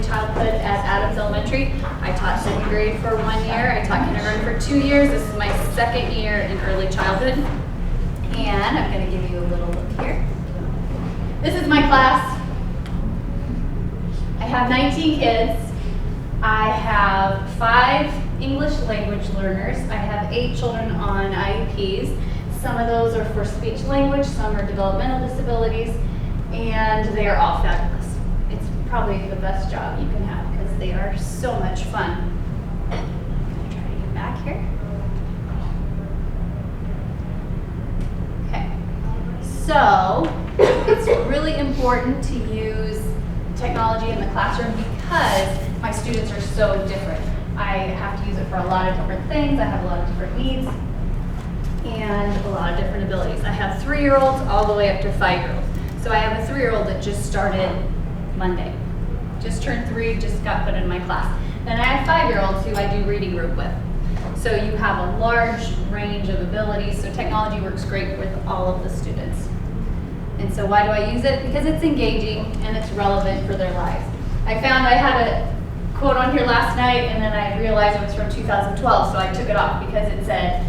childhood at Adams Elementary. I taught 2nd grade for 1 year. I taught kindergarten for 2 years. This is my 2nd year in early childhood. And I'm going to give you a little look here. This is my class. I have 19 kids. I have 5 English language learners. I have 8 children on IEPs. Some of those are for speech language, some are developmental disabilities, and they are all fabulous. It's probably the best job you can have because they are so much fun. I'm going to try to get back here. Okay, so it's really important to use technology in the classroom because my students are so different. I have to use it for a lot of different things. I have a lot of different needs and a lot of different abilities. I have 3-year-olds all the way up to 5-year-olds. So I have a 3-year-old that just started Monday. Just turned 3, just got put in my class. Then I have 5-year-olds who I do reading group with. So you have a large range of abilities, so technology works great with all of the students. And so why do I use it? Because it's engaging and it's relevant for their lives. I found I had a quote on here last night and then I realized it was from 2012, so I took it off because it said,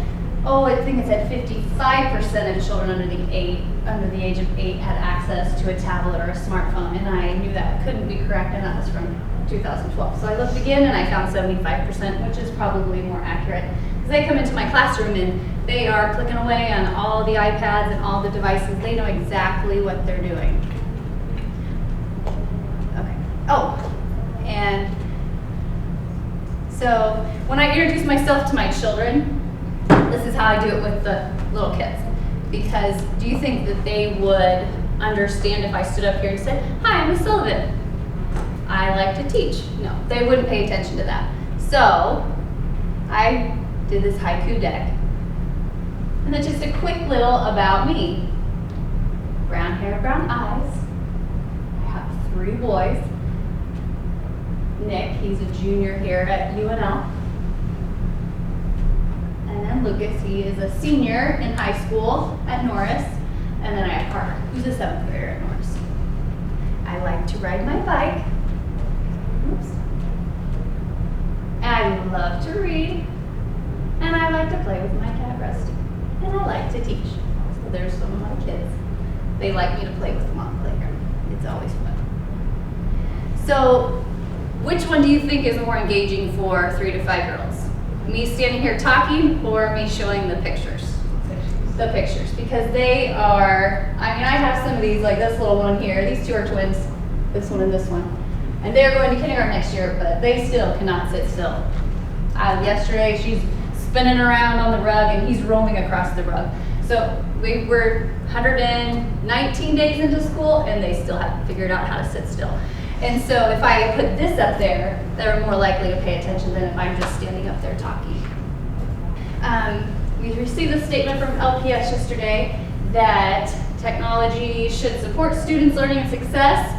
I think it said 55% of children under the age of 8 had access to a tablet or a smartphone, and I knew that couldn't be correct, and that was from 2012. So I looked again and I found 75%, which is probably more accurate. Because they come into my classroom and they are clicking away on all the iPads and all the devices. They know exactly what they're doing. Okay. And so when I introduce myself to my children, this is how I do it with the little kids. Because do you think that they would understand if I stood up here and said, "Hi, I'm Miss Sullivan. I like to teach"? No, they wouldn't pay attention to that. So I did this haiku deck. And then just a quick little about me. Brown hair, brown eyes. I have 3 boys. Nick, he's a junior here at UNL. And then Lucas, he is a senior in high school at Norris. And then I have Parker, who's a 7th grader at Norris. I like to ride my bike. Oops. And I love to read. And I like to play with my cat Rusty. And I like to teach. So there's some of my kids. They like me to play with them on the playground. It's always fun. So which one do you think is more engaging for 3 to 5-year-olds? Me standing here talking or me showing the pictures? The pictures, because they are, I have some of these, like this little one here. These 2 are twins, this one and this one. And they're going to kindergarten next year, but they still cannot sit still. Yesterday, she's spinning around on the rug and he's roaming across the rug. So we were 119 days into school and they still haven't figured out how to sit still. And so if I put this up there, they're more likely to pay attention than if I'm just standing up there talking. We received a statement from LPS yesterday that technology should support students' learning and success,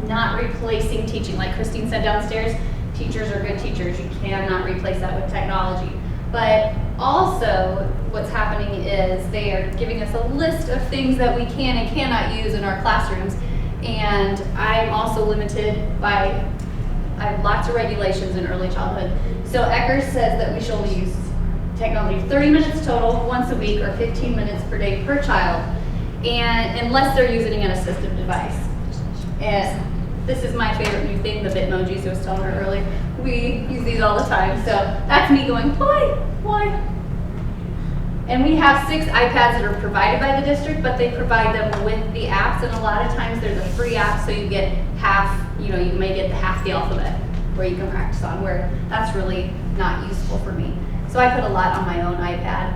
not replacing teaching. Like Christine said downstairs, teachers are good teachers. You cannot replace that with technology. But also what's happening is they are giving us a list of things that we can and cannot use in our classrooms. And I'm also limited by, I have lots of regulations in early childhood. So Eckers says that we should only use technology 30 minutes total once a week or 15 minutes per day per child, and unless they're using an assistive device. And this is my favorite new thing, the Bitmojis I was telling her earlier. We use these all the time. So that's me going, why? And we have 6 iPads that are provided by the district, but they provide them with the apps, and a lot of times they're the free apps, so you get half, you may get half the alphabet where you can practice on, where that's really not useful for me. So I put a lot on my own iPad.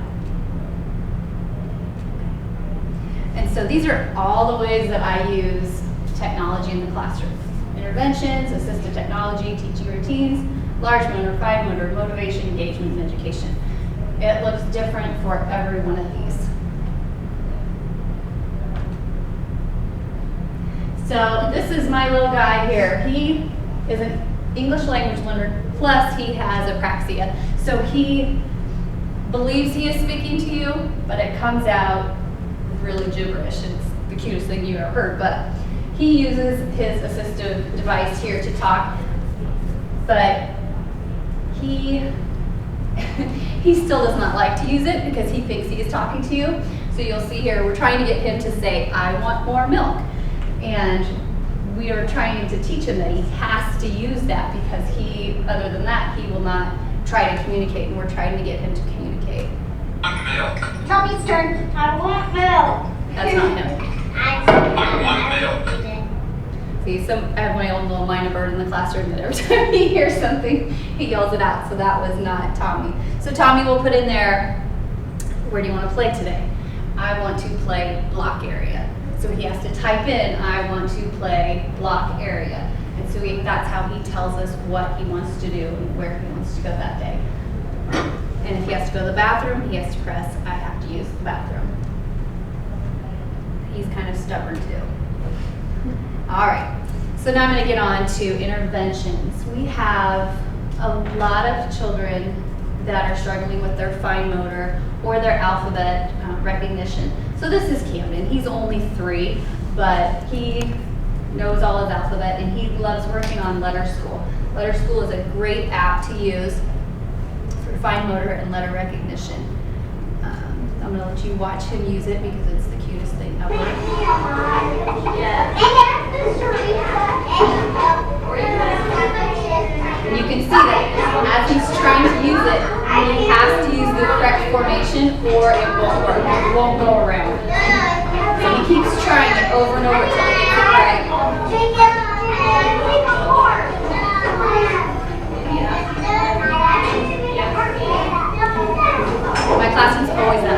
And so these are all the ways that I use technology in the classroom. Interventions, assistive technology, teaching routines, large motor, fine motor, motivation, engagement, and education. It looks different for every one of these. So this is my little guy here. He is an English language learner, plus he has apraxia. So he believes he is speaking to you, but it comes out really gibberish. It's the cutest thing you ever heard. But He uses his assistive device here to talk, but he still does not like to use it because he thinks he is talking to you. So you'll see here, we're trying to get him to say, I want more milk. And we are trying to teach him that he has to use that because other than that, he will not try to communicate, and we're trying to get him to communicate. Milk. Tommy's turn. I want milk. That's not him. I want milk. See, I have my own little minor bird in the classroom that every time he hears something, he yells it out. So that was not Tommy. So Tommy will put in there, where do you want to play today? I want to play block area. So he has to type in, I want to play block area. And so that's how he tells us what he wants to do and where he wants to go that day. And if he has to go to the bathroom, he has to press, I have to use the bathroom. He's kind of stubborn too. All right, so now I'm going to get on to interventions. We have a lot of children that are struggling with their fine motor or their alphabet recognition. So this is Camden. He's only 3, but he knows all his alphabet and he loves working on Letter School. Letter School is a great app to use for fine motor and letter recognition. I'm going to let you watch him use it because it's the cutest thing ever. And you can see that as he's trying to use it, he has to use the correct formation or it won't work. It won't go around. So he keeps trying it over and over until he gets it right. My classroom's always that.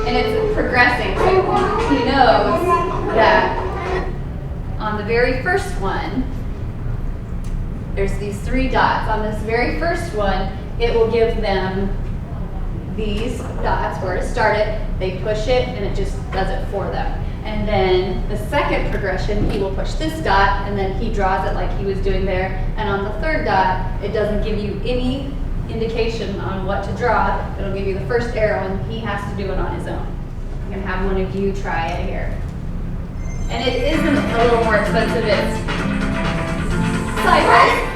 And it's progressing, so he knows that on the very first one, there's these 3 dots. On this very first one, it will give them these dots where to start it. They push it, and it just does it for them. And then the second progression, he will push this dot, and then he draws it like he was doing there. And on the third dot, it doesn't give you any indication on what to draw. It'll give you the first arrow, and he has to do it on his own. I'm going to have one of you try it here. And it isn't a little more expensive. It's sideways.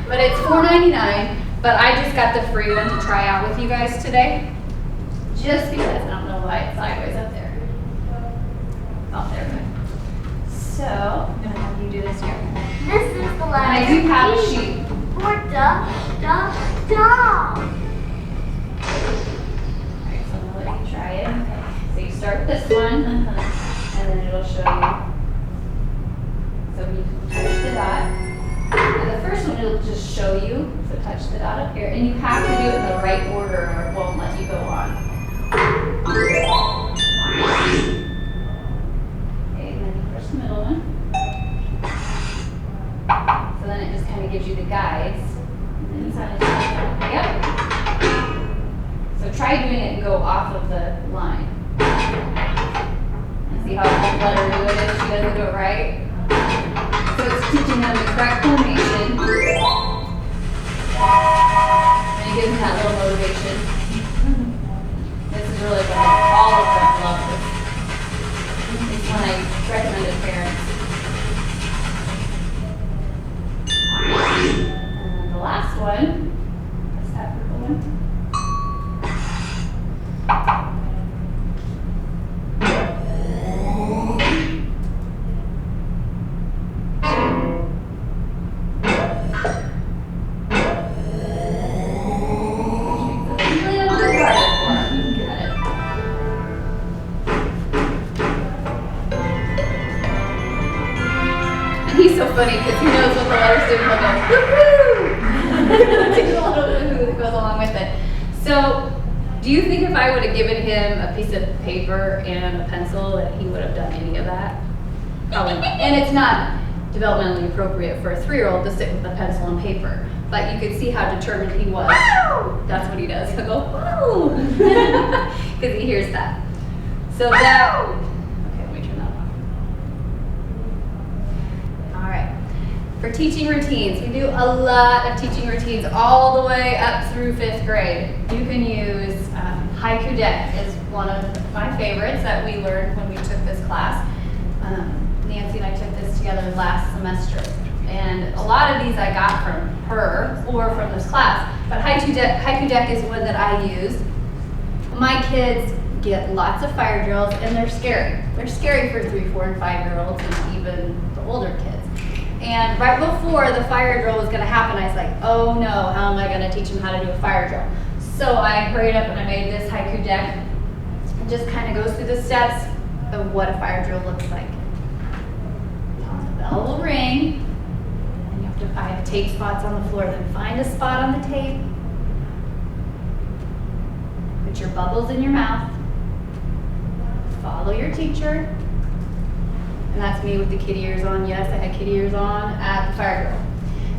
But it's $4.99. But I just got the free one to try out with you guys today. Just because I don't know why it's sideways up there. Oh, there we go. So I'm going to have you do this here. This is the letter. And I do have a sheet. For dog. Alright, so I'm going to let you try it. Okay. So you start with this one, and then it'll show you. So you touch the dot. And the first one it'll just show you. So touch the dot up here. And you have to do it in the right order or it won't let you go on. Okay, and then you push the middle one. So then it just kind of gives you the guides. And then you sign it. Yep. So try doing it and go off of the line. And see how letter do it is? She doesn't do it right. So it's teaching them the correct formation. And it gives them that little motivation. This is really what all of them love this. It's one I recommend to parents. And then the last one, what's that purple one? He's so funny because he knows what the letters do. He'll go, woohoo! Take a little woohoo that goes along with it. So, do you think if I would have given him a piece of paper and a pencil that he would have done any of that? Probably not. And it's not developmentally appropriate for a 3-year-old to sit with a pencil and paper. But you could see how determined he was. That's what he does. He'll go, woo! because he hears that. So that, okay, let me turn that off. All right. For teaching routines, we do a lot of teaching routines all the way up through 5th grade. You can use Haiku Deck is one of my favorites that we learned when we took this class. Nancy and I took this together last semester. And a lot of these I got from her or from this class, but Haiku Deck is one that I use. My kids get lots of fire drills and they're scary. They're scary for 3, 4, and 5-year-olds and even the older kids. And right before the fire drill was gonna happen, I was like, oh no, how am I gonna teach them how to do a fire drill? So I hurried up and I made this Haiku Deck. It just kind of goes through the steps of what a fire drill looks like. The bell will ring. I have tape spots on the floor, then find a spot on the tape. Put your bubbles in your mouth. Follow your teacher. And that's me with the kid ears on. Yes, I had kid ears on at the fire drill.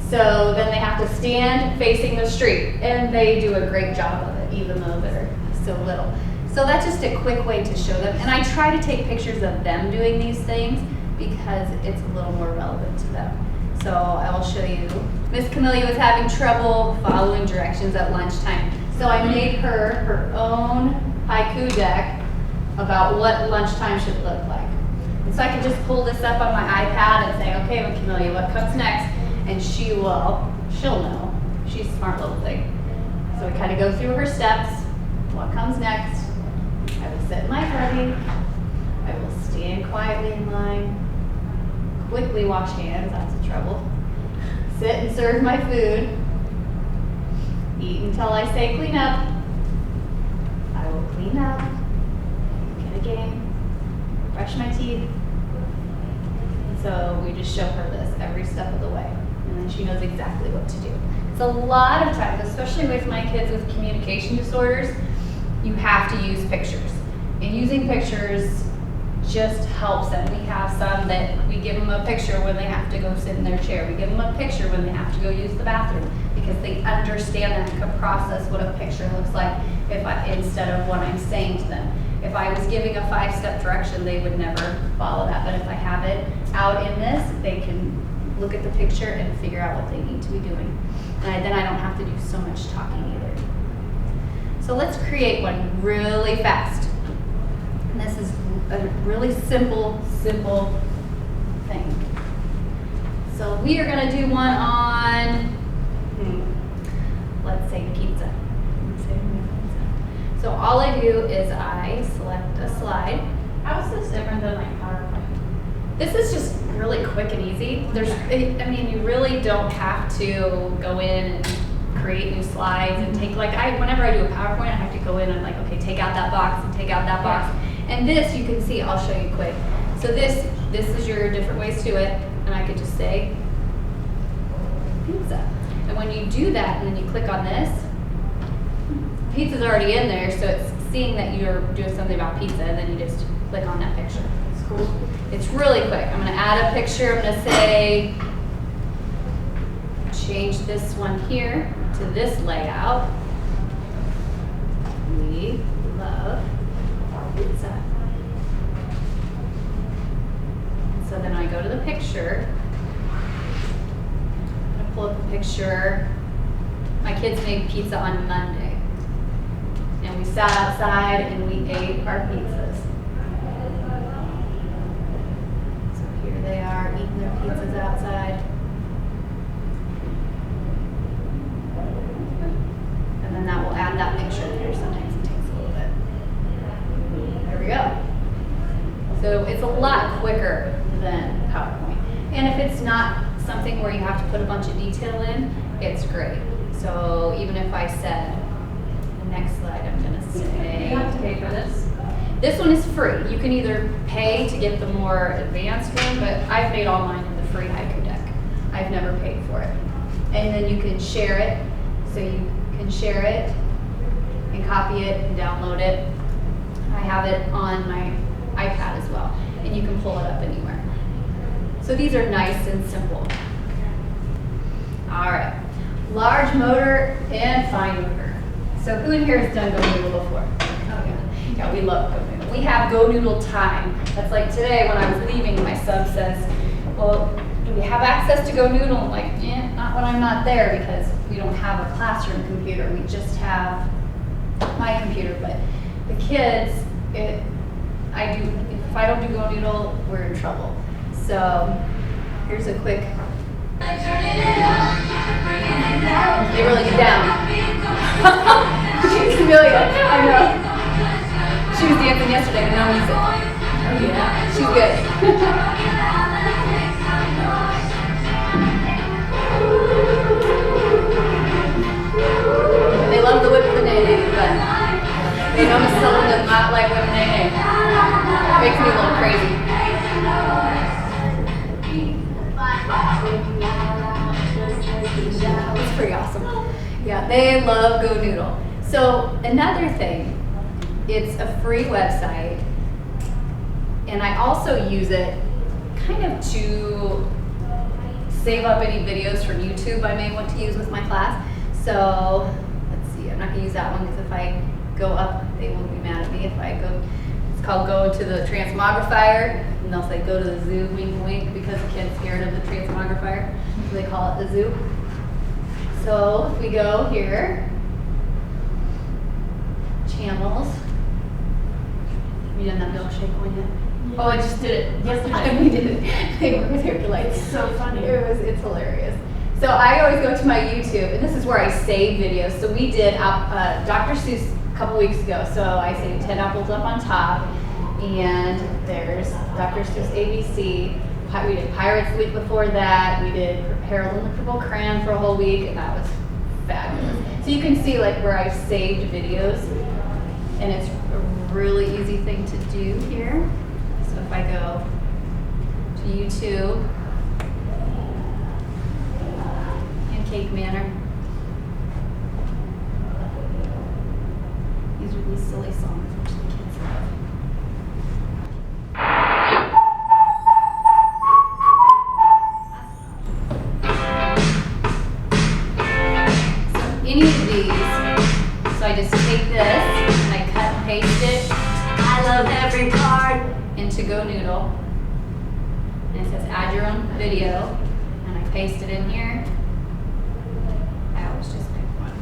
So then they have to stand facing the street. And they do a great job of it, even though they're so little. So that's just a quick way to show them. And I try to take pictures of them doing these things because it's a little more relevant to them. So I will show you. Miss Camellia was having trouble following directions at lunchtime. So I made her own Haiku Deck about what lunchtime should look like. And so I can just pull this up on my iPad and say, okay, Miss Camellia, what comes next? And she'll know. She's a smart little thing. So we kind of go through her steps. What comes next? I will sit in my hurry. I will stand quietly in line. Quickly wash hands, that's the trouble. Sit and serve my food. Eat until I say clean up. I will clean up. Get a game. Brush my teeth. And so we just show her this every step of the way. And then she knows exactly what to do. It's a lot of times, especially with my kids with communication disorders, you have to use pictures. And using pictures just helps them. We have some that we give them a picture when they have to go sit in their chair. We give them a picture when they have to go use the bathroom because they understand and can process what a picture looks like instead of what I'm saying to them. If I was giving a 5-step direction, they would never follow that. But if I have it out in this, they can look at the picture and figure out what they need to be doing. And then I don't have to do so much talking either. So let's create one really fast. And this is a really simple thing. So we are going to do one on, let's say pizza. So all I do is I select a slide. How is this different than like PowerPoint? This is just really quick and easy. You really don't have to go in and create new slides and take whenever I do a PowerPoint, I have to go in and okay, take out that box and take out that box. And this, you can see, I'll show you quick. So this is your different ways to it, and I could just say pizza. And when you do that, and then you click on this, pizza's already in there, so it's seeing that you're doing something about pizza, and then you just click on that picture. It's cool. It's really quick. I'm gonna add a picture. I'm gonna say, change this one here to this layout. We love pizza. So then I go to the picture. I'm gonna pull up the picture. My kids made pizza on Monday. And we sat outside and we ate our pizzas. So here they are eating their pizzas outside. And then that will add that picture there. Sometimes it takes a little bit. There we go. So it's a lot quicker than PowerPoint. And if it's not something where you have to put a bunch of detail in, it's great. So even if I said, the next slide, I'm gonna say. You have to pay for this? This one is free. You can either pay to get the more advanced one, but I've made all mine in the free Haiku Deck. I've never paid for it. And then you can share it. So you can share it and copy it and download it. I have it on my iPad as well, and you can pull it up anywhere. So these are nice and simple. All right, large motor and fine motor. So who in here has done go noodle before? Oh yeah. Yeah, we love Go Noodle. We have Go Noodle time. That's like today when I was leaving, my son says, well, do we have access to Go Noodle? I'm like, not when I'm not there because we don't have a classroom computer. We just have my computer. But the kids, if I don't do Go Noodle, we're in trouble. So here's a quick. They really get down. Amelia, I know. She was dancing yesterday, and no one said, oh yeah, she's good. They love the whip banana, but they know Miss Sullivan does not like whip banana. Makes me a little crazy. It's pretty awesome. Yeah, they love Go Noodle. So another thing, it's a free website, and I also use it kind of to save up any videos from YouTube I may want to use with my class. So let's see, I'm not going to use that one because if I go up, they will be mad at me if I go. It's called Go to the Transmogrifier, and they'll say go to the zoo, wink wink, because the kid's scared of the Transmogrifier, so they call it the zoo. So if we go here, channels. Have you done that milkshake one yet? Oh, I just did it yesterday. We did it. They were with their delights. It's so funny. It's hilarious. So I always go to my YouTube, and this is where I save videos. So we did Dr. Seuss a couple weeks ago. So I saved 10 apples up on top, and there's Dr. Seuss ABC. We did Pirates the week before that. We did Harold and the Purple Crayon for a whole week, and that was fabulous. So you can see like where I've saved videos, and it's a really easy thing to do here. So if I go to YouTube, Pancake Manor, these are these silly songs which the kids love. Any of these, so I just take this and I cut and paste it. I love every part into Go Noodle, and it says add your own video, and I paste it in here. I always just pick one.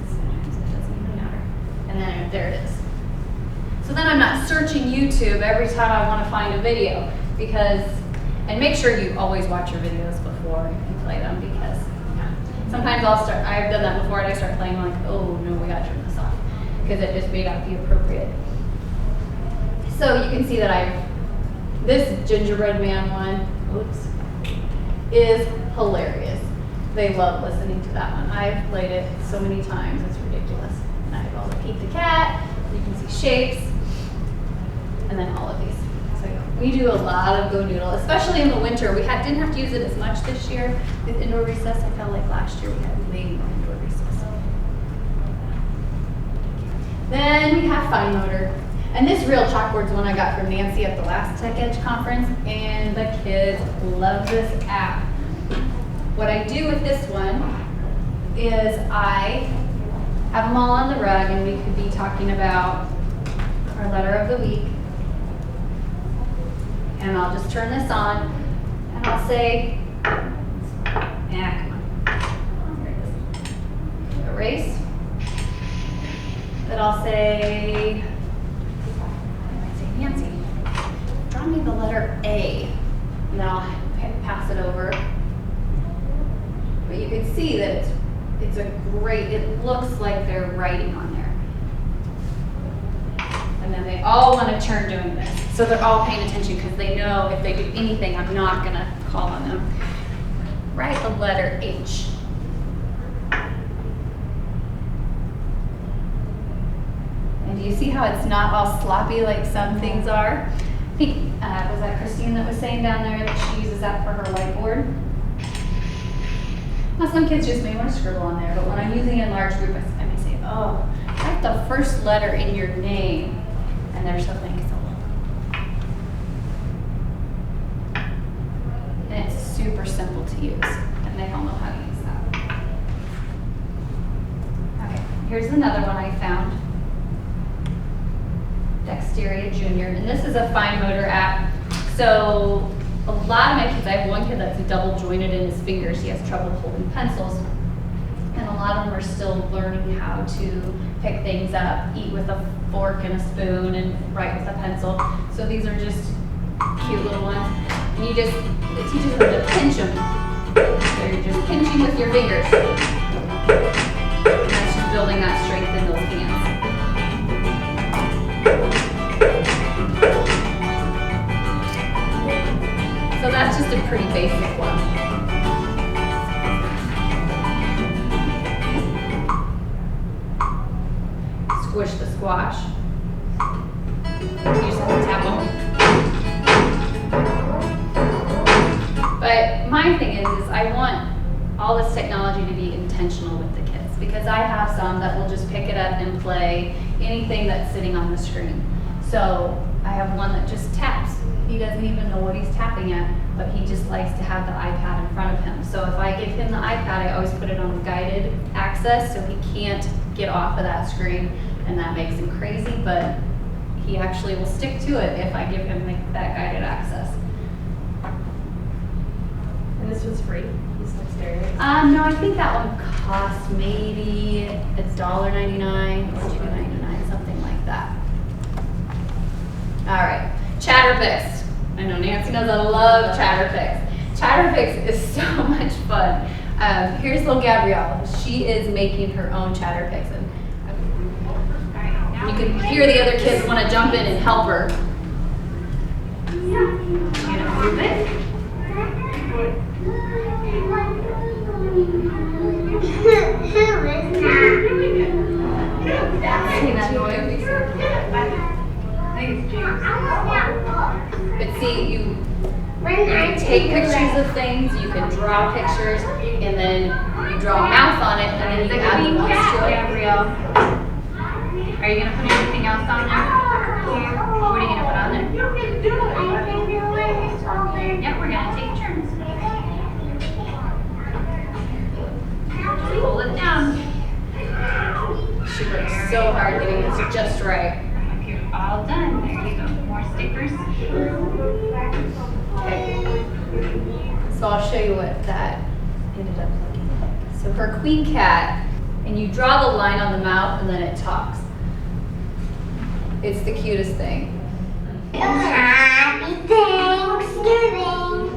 Sometimes it doesn't even matter, and then there it is. So then I'm not searching YouTube every time I want to find a video and make sure you always watch your videos before you play them because. Sometimes I've done that before and I start playing like, oh no, we gotta turn this off because it just may not be appropriate. So you can see that this gingerbread man one, is hilarious. They love listening to that one. I've played it so many times, it's ridiculous. And I have all the Pete the Cat, you can see shapes, and then all of these. So we do a lot of Go Noodle, especially in the winter. We didn't have to use it as much this year with indoor recess. I felt like last year we had way more indoor recess. Then we have fine motor. And this real chalkboard's one I got from Nancy at the last Tech Edge conference, and the kids love this app. What I do with this one is I have them all on the rug, and we could be talking about our letter of the week. And I'll just turn this on, and I'll say, come on. Here it is. Erase. Then I'll say, Nancy, draw me the letter A. And then I'll pass it over. But you can see that it looks like they're writing on there. And then they all want to turn doing this. So they're all paying attention because they know if they do anything, I'm not going to call on them. Write the letter H. And do you see how it's not all sloppy like some things are? I think, was that Christine that was saying down there that she uses that for her whiteboard? Now some kids just may want to scribble on there, but when I'm using it in large group, I may say, oh, write the first letter in your name. And they're so thankful. And it's super simple to use, and they all know how to use that. Okay, here's another one I found. Dexteria Junior, and this is a fine motor app. So a lot of my kids, I have one kid that's double jointed in his fingers. He has trouble holding pencils. And a lot of them are still learning how to pick things up, eat with a fork and a spoon, and write with a pencil. So these are just cute little ones. And it teaches them to pinch them. So you're just pinching with your fingers. And that's just building that strength in those hands. So that's just a pretty basic one. Squish the squash. You just have to tap them. But my thing is I want all this technology to be intentional with the kids, because I have some that will just pick it up and play anything that's sitting on the screen. So I have one that just taps. He doesn't even know what he's tapping at, but he just likes to have the iPad in front of him. So if I give him the iPad, I always put it on guided access so he can't get off of that screen, and that makes him crazy, but he actually will stick to it if I give him that guided access. And this one's free. This Dexteria. No, I think that one costs maybe $1.99 or $2.99, something like that. All right, Chatterpix. I know Nancy knows I love Chatterpix. Chatterpix is so much fun. Here's little Gabrielle. She is making her own Chatterpix. And you can hear the other kids want to jump in and help her. You gonna move it? See that noise? But see, you can take pictures of things, you can draw pictures, and then you draw a mouth on it, and then you add the voice to it. Gabrielle, are you gonna put anything else on there? What are you gonna put on there? Yep, we're gonna take turns. Pull it down. She works so hard getting this just right. If you're all done, there you go. More stickers. Okay. So I'll show you what that ended up looking like. So her queen cat, and you draw the line on the mouth, and then it talks. It's the cutest thing. Happy Thanksgiving.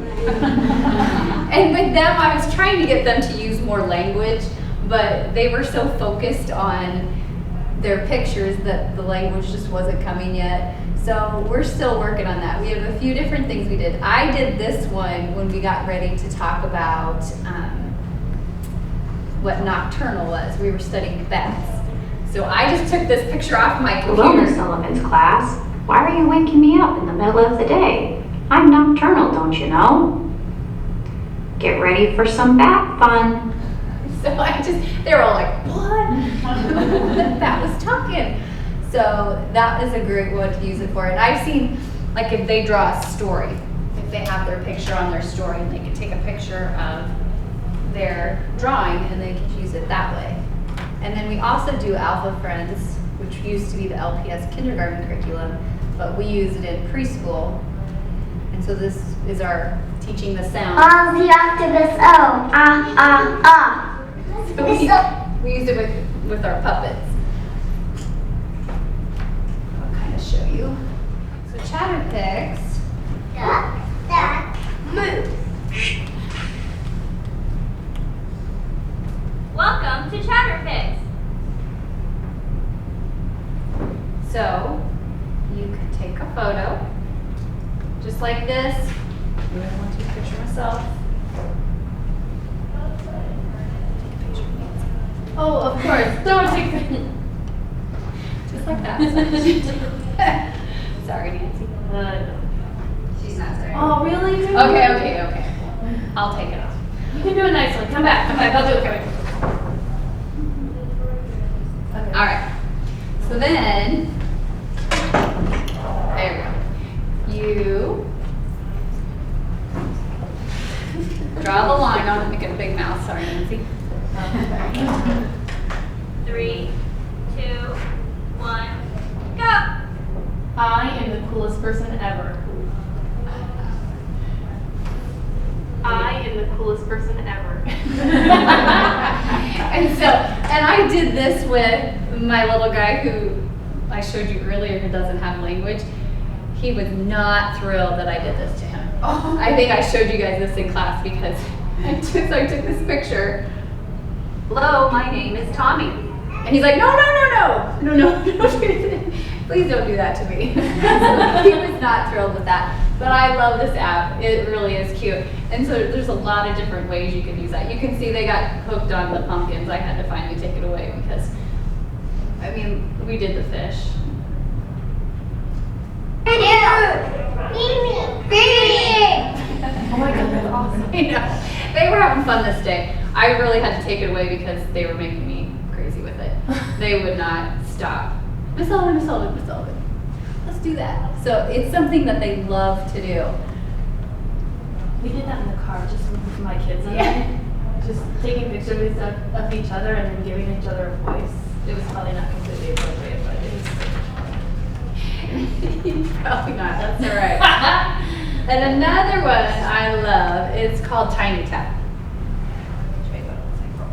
And with them, I was trying to get them to use more language, but they were so focused on their pictures that the language just wasn't coming yet. So we're still working on that. We have a few different things we did. I did this one when we got ready to talk about what nocturnal was. We were studying bats. So I just took this picture off my Hello, computer. Miss Sullivan's class. Why are you waking me up in the middle of the day? I'm nocturnal, don't you know? Get ready for some bat fun. So they were all like, what? That was talking. So that is a great one to use it for. And I've seen, like, if they draw a story, if they have their picture on their story, and they can take a picture of their drawing and they can use it that way. And then we also do Alpha Friends, which used to be the LPS kindergarten curriculum, but we use it in preschool. And so this is our teaching the sound. The octopus O. So we use it with our puppets. I'll kind of show you. So Chatterpix. Move. Welcome to Chatterpix. So you can take a photo, just like this. I want to take a picture of myself. Take a picture of Nancy. Oh, of course. Don't take the. Just like that. Sorry, Nancy. She's not sorry. Oh, really? Okay. I'll take it off. You can do it nicely. Come back. I'll do it. Come back. Okay. All right. So then, there we go. You draw the line on it, make it a big mouth. Sorry, Nancy. 3, 2, 1, go. I am the coolest person ever. I am the coolest person ever. And I did this with my little guy who I showed you earlier who doesn't have language. He was not thrilled that I did this to him. Oh. I think I showed you guys this in class because I took this picture. Hello, my name is Tommy. And he's like, no, please don't do that to me. So he was not thrilled with that. But I love this app. It really is cute. And so there's a lot of different ways you can use that. You can see they got hooked on the pumpkins. I had to finally take it away because, I mean, we did the fish. Oh my god, that's awesome. I know. They were having fun this day. I really had to take it away because they were making me crazy with it. They would not stop. Miss Sullivan, let's do that. So it's something that they love to do. We did that in the car just with my kids and Yeah. I. Just taking pictures of each other and then giving each other a voice. It was probably not completely appropriate, but it was. Probably not, that's all right. And another one I love is called Tiny Tap. Show you what it looks like real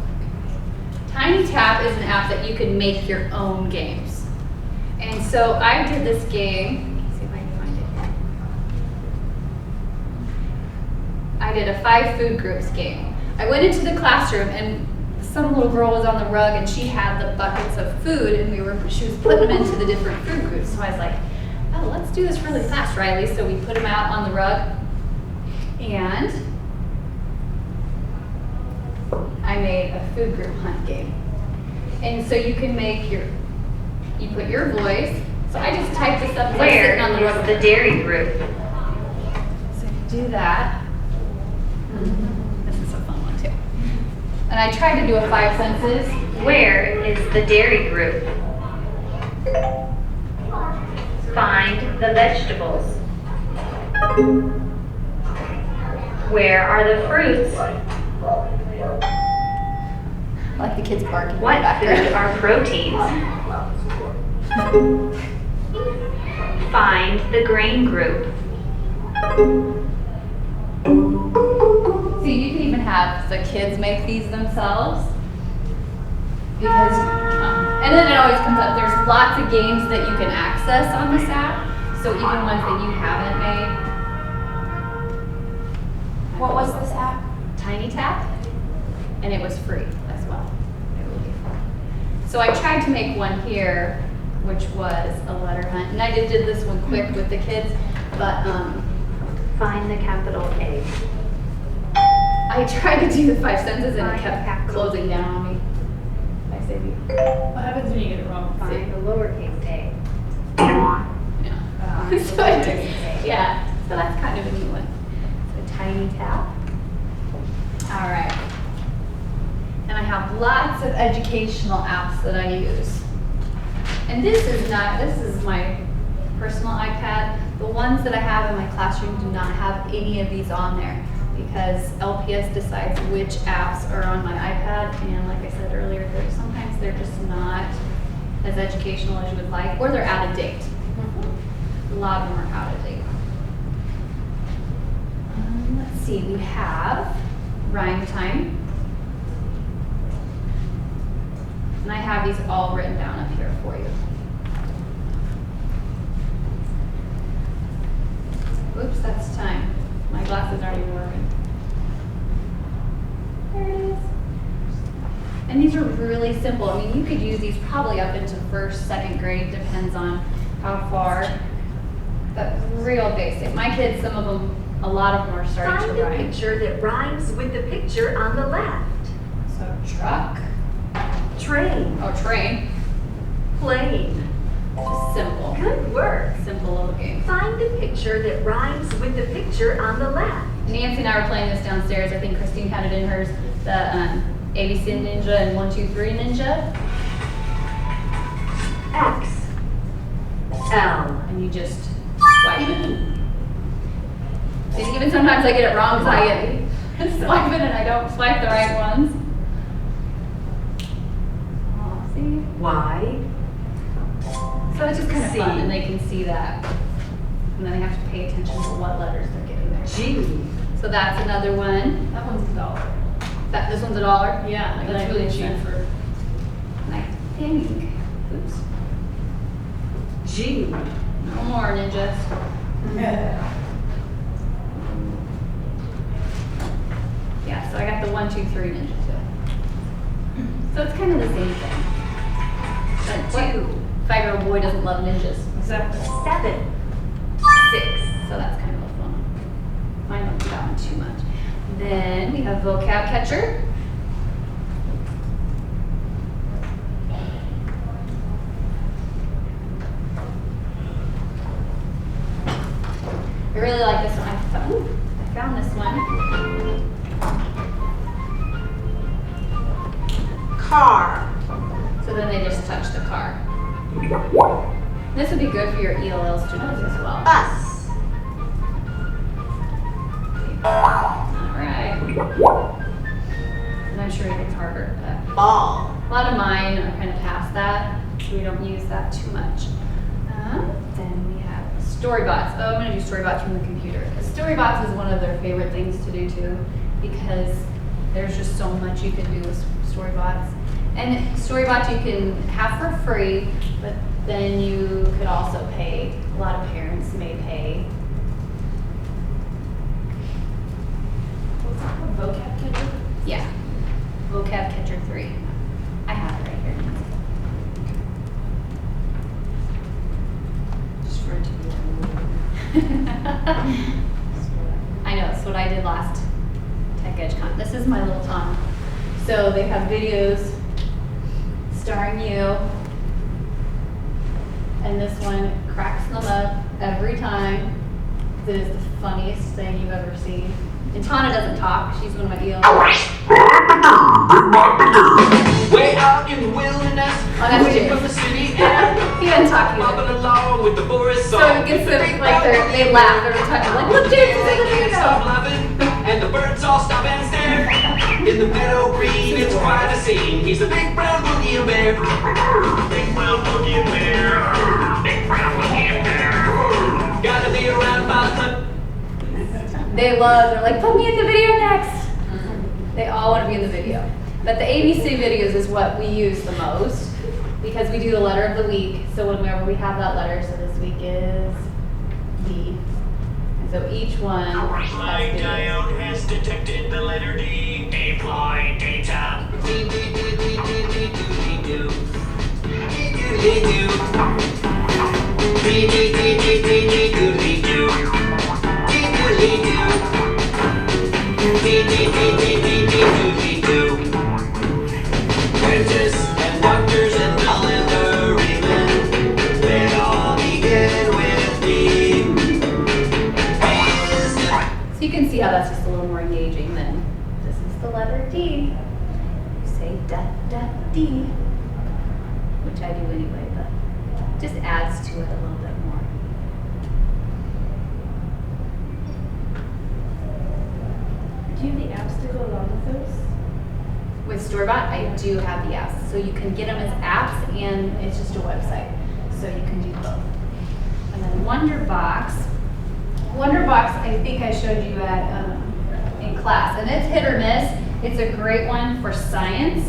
quick. Tiny Tap is an app that you can make your own games. And so I did this game. Let's see if I can find it here. I did a 5 food groups game. I went into the classroom and some little girl was on the rug and she had the buckets of food and she was putting them into the different food groups. So I was like, oh, let's do this really fast, Riley. So we put them out on the rug and I made a food group hunt game. And so you can make you put your voice. So I just typed this up as I was Where sitting on the rug. is the dairy group? So you do that. This is a fun one too. And I tried to do a 5 senses. Where is the dairy group? Find the vegetables. Where are the fruits? I like the kids barking. What food are proteins? Find the grain group. See, you can even have the kids make these themselves. Because, and then it always comes up, there's lots of games that you can access on this app. So even ones that you haven't made. What was this app? Tiny Tap. And it was free as well. I believe. So I tried to make one here, which was a letter hunt. And I did this one quick with the kids, but Find the capital A. I tried to do the 5 senses and it kept closing down on me. I say we. What happens when you get it wrong? Find the lowercase a. Yeah. So I did, yeah. So that's kind of a neat one. So Tiny Tap. All right. And I have lots of educational apps that I use. And this is my personal iPad. The ones that I have in my classroom do not have any of these on there because LPS decides which apps are on my iPad. And like I said earlier, sometimes they're just not as educational as you would like, or they're out of date. A lot of them are out of date. Let's see, we have Rhyme Time. And I have these all written down up here for you. Oops, that's time. My glasses aren't even working. There it is. And these are really simple. I mean, you could use these probably up into 1st, 2nd grade, depends on how far. But real basic. My kids, some of them, a lot of them are starting Find to a rhyme. picture that rhymes with the picture on the left. So truck, Train, train, plane. just simple. Good work. Simple little game. Find a picture that rhymes with the picture on the left. Nancy and I were playing this downstairs. I think Christine had it in hers. The ABC Ninja and 1, 2, 3 Ninja. X, L, And you just swipe it. And even sometimes I get it wrong because I get swiping and I don't swipe the right ones. Oh, see? Y, So it's just kind of fun, and they can see that. And then they have to pay attention to what letters they're getting there. G. So that's another one. That one's $1. This one's $1. Yeah, Then that's I really moved cheap that. for. And I think, oops, G. no more ninjas. Yeah, so I got the 1, 2, 3 ninja too. So it's kind of the same thing. But what 5-year-old boy doesn't love ninjas? Exactly. 7. 6. So that's kind of a fun one. Mine don't do that one too much. Then we have vocab catcher. I really like this one. I found this one. Car. So then they just touch the car. This would be good for your ELL students as well. Bus. Alright. And I'm sure it gets harder, but Ball. a lot of mine are kind of past that, so we don't use that too much. Then we have Storybots. Oh, I'm going to do Storybots from the computer. Storybots is one of their favorite things to do too, because there's just so much you can do with Storybots. And Storybots you can have for free, but then you could also pay. A lot of parents may pay. What's that called? Vocab catcher? Yeah. Vocab Catcher 3. I have it right here. Just for it to be. I know, it's what I did last Tech Edge Con. This is my little Tom. So they have videos starring you. And this one cracks them up every time. It is the funniest thing you've ever seen. And Tana doesn't talk. She's one of my ELs. Way out in the wilderness, Oh, that's away Jay. from the city air, He doesn't talk either. bumping along with the Boris song. So it gets them, like, they laugh every time. They're like, look, James is in the Can't stop video. laughing, and the birds all stop and stare. In the meadow green, it's quite a scene. He's the big brown boogie bear. Big brown boogie bear. Big brown boogie bear. Gotta be around by the hunt. They're like, put me in the video next. They all want to be in the video. But the ABC videos is what we use the most because we do the letter of the week. So whenever we have that letter, so this week is D. And so each one has My videos. diode has detected the letter D. Deploy data. D, D, D, D, D, D, D, D, do. D, do, D, do. D, D, D, D, D, D, do, D, do. D, do, D, do. D, D, D, D, D, D, do, D, do. Dentists and doctors and militarymen, they all begin with D. So you can see how that's just a little more engaging than this is the letter D. You say da da D, which I do anyway, but just adds to it a little bit more. Do you have the apps to go along with those? With Storybots, I do have the apps. So you can get them as apps and it's just a website. So you can do both. And then Wonderbox. Wonderbox, I think I showed you at in class. And it's hit or miss. It's a great one for science.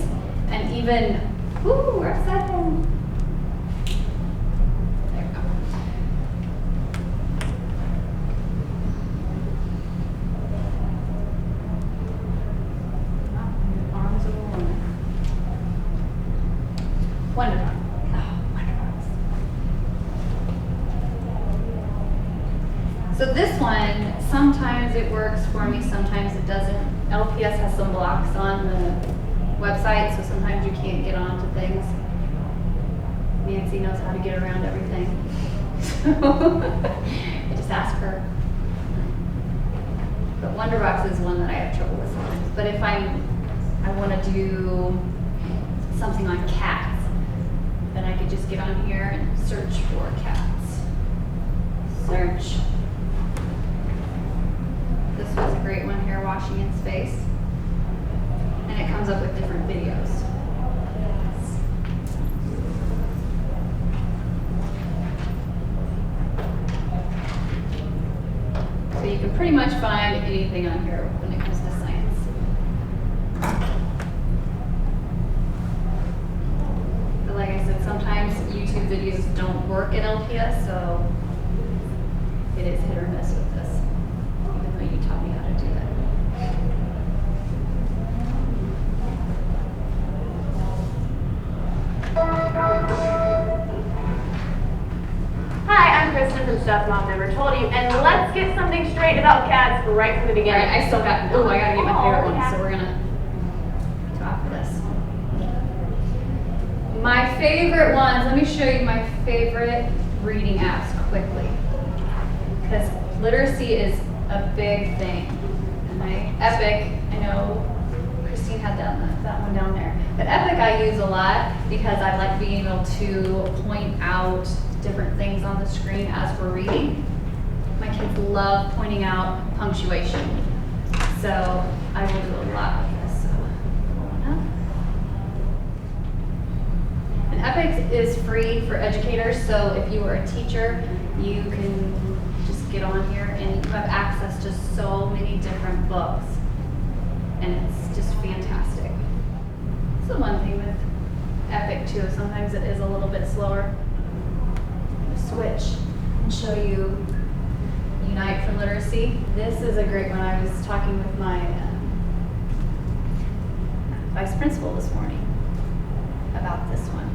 And even, ooh, we're upside down. There we go. Arms of a woman. Wonderbox. Oh, Wonderbox. So this one, sometimes it works for me, sometimes it doesn't. LPS has some blocks on the website, so sometimes you can't get onto things. Nancy knows how to get around everything. I just ask her. But Wonderbox is one that I have trouble with sometimes. But if I want to do something on cats, then I could just get on here and search for cats. Search. This was a great one here, washing in space. And it comes up with different videos. anything on here when it comes to science. But like I said, sometimes YouTube videos don't work at LPS, so it is hit or miss with this, even though you taught me how to do that. Hi, I'm Kristen from Stuff Mom Never Told You, and let's get something straight about cats right from the beginning. Alright, I still got, oh, I gotta get my favorite one, yeah. so we're gonna talk this. My favorite ones, let me show you my favorite reading apps quickly. Because literacy is a big thing. And my Epic, I know Christine had that one down there. But Epic I use a lot because I like being able to point out different things on the screen as we're reading. My kids love pointing out punctuation. So I will do a lot with this. So, pulling up. And Epic is free for educators, so if you are a teacher, you can just get on here and you have access to so many different books. And it's just fantastic. So one thing with Epic too, sometimes it is a little bit slower. Switch and show you Unite for Literacy. This is a great one. I was talking with my vice principal this morning about this one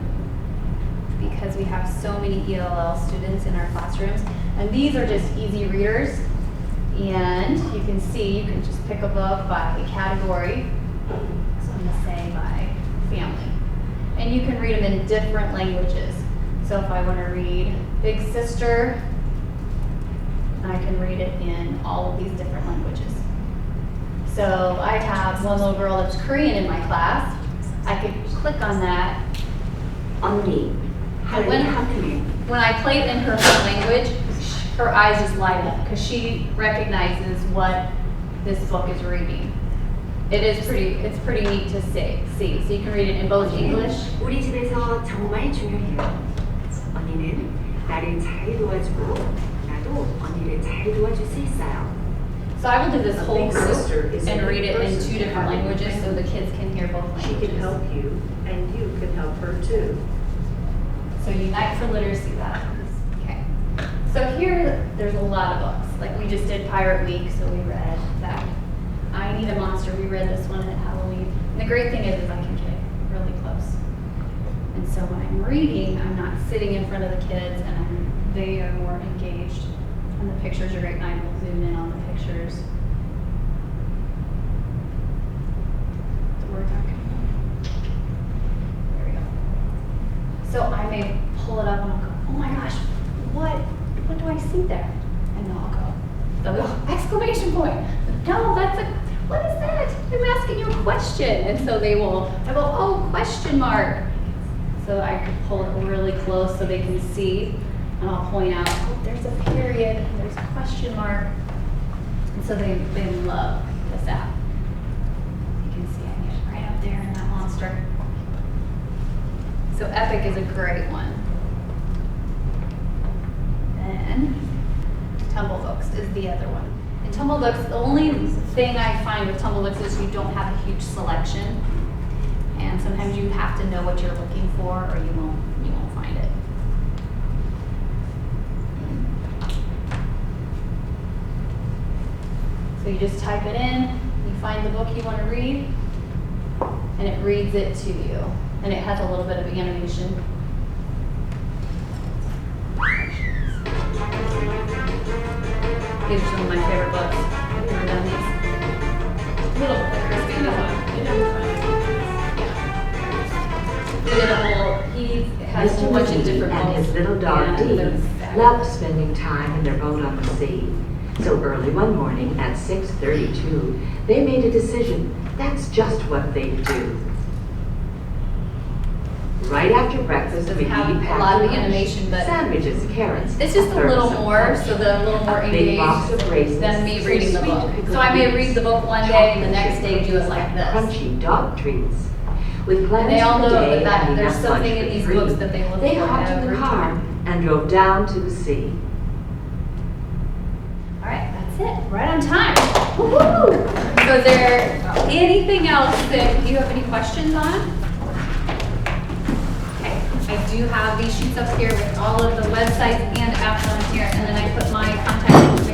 because we have so many ELL students in our classrooms, and these are just easy readers. And you can see, you can just pick a book by category. So I'm gonna say by family. And you can read them in different languages. So if I want to read Big Sister, I can read it in all of these different languages. So I have one little girl that's Korean in my class. I could click on that. 언니, And when I play it in her home language, her eyes just light up because she recognizes what this book is reading. It's pretty neat to see. So you can read it in both English. 우리 집에서 정말 중요해요. 언니는 나를 잘 도와주고 나도 언니를 잘 도와줄 수 있어요. So I will do this whole Big Sister group is and a read it in person 2 different having languages so the kids can hear both She languages. can help you, and you can help her too. So Unite for Literacy, that is. Okay. So here, there's a lot of books. Like we just did Pirate Week, so we read that. I Need a Monster, we read this one at Halloween. And the great thing is I can get really close. And so when I'm reading, I'm not sitting in front of the kids and they are more engaged. And the pictures are great, and I will zoom in on the pictures. The words aren't coming up. There we go. So I may pull it up and I'll go, oh my gosh, what do I see there? And then they'll go, exclamation point. No, what is that? I'm asking you a question. And so I go, oh, question mark. So I could pull it really close so they can see. And I'll point out, oh, there's a period, there's a question mark. And so they love this app. You can see I get it right up there in that monster. So Epic is a great one. Then Tumblebooks is the other one. And Tumblebooks, the only thing I find with Tumblebooks is you don't have a huge selection. And sometimes you have to know what you're looking for or you won't find it. So you just type it in, you find the book you want to read, and it reads it to you. And it has a little bit of animation. These are some of my favorite books. I've never done these. Little Christina one. You know, he has a Mr. bunch of McGee different and books. his little dog and Dee they're fabulous. loved spending time in their boat on the sea. So early one morning at 6:32, they made a decision. That's just what they do. Right after breakfast, Doesn't have McGee a packed lot of lunch, animation, but sandwiches, carrots. It's just a third little some more, punch, so they're a little more a big box engaged of raisins, than me some reading the sweet book. pickled So I may beets, read the book one day and the chocolate next day do it like this. Crunchy dog treats. With plans And they all for the know day that and there's enough something lunch in for these free, books that they look they for hopped in every the car time. and drove down to the sea. All right, that's it. Right on time. Woo-hoo. So is there anything else that you have any questions on? Okay, I do have these sheets up here with all of the websites and apps on here, and then I put my contact